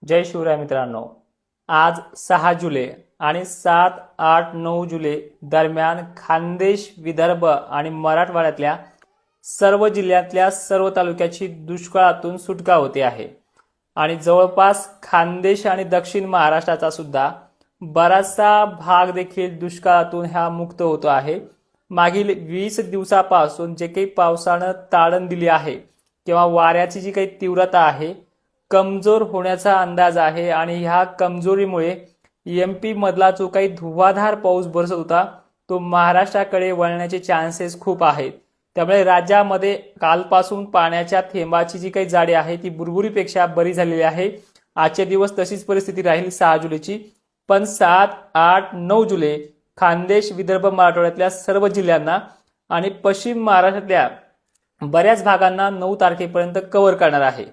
जय शिवराय मित्रांनो। आज 6 जुलै आणि 7, 8, 9 जुलै दरम्यान खानदेश, विदर्भ आणि मराठवाड्यातल्या सर्व जिल्ह्यातल्या सर्व तालुक्याची दुष्काळातून सुटका होते आहे आणि जवळपास खानदेश आणि दक्षिण महाराष्ट्राचा सुद्धा बराचसा भाग देखील दुष्काळातून मुक्त होतो आहे। मागील 20 दिवसापासून जे काही पावसानं ताळण दिली आहे किंवा वाऱ्याची जी काही तीव्रता आहे कमजोर होण्याचा अंदाज आहे आणि ह्या कमजोरीमुळे एमपी मधला जो काही धुवाधार पाऊस बरसत होता तो महाराष्ट्राकडे वळण्याचे चान्सेस खूप आहेत। त्यामुळे राज्यामध्ये कालपासून पाण्याच्या थेंबाची जी काही जाडी आहे ती बुरबुरीपेक्षा बरी झालेली आहे। आजचे दिवस तशीच परिस्थिती राहील 6 जुलैची, पण 7, 8, 9 जुलै खानदेश, विदर्भ, मराठवाड्यातल्या सर्व जिल्ह्यांना आणि पश्चिम महाराष्ट्रातल्या बऱ्याच भागांना 9 तारखेपर्यंत कव्हर करणार आहे।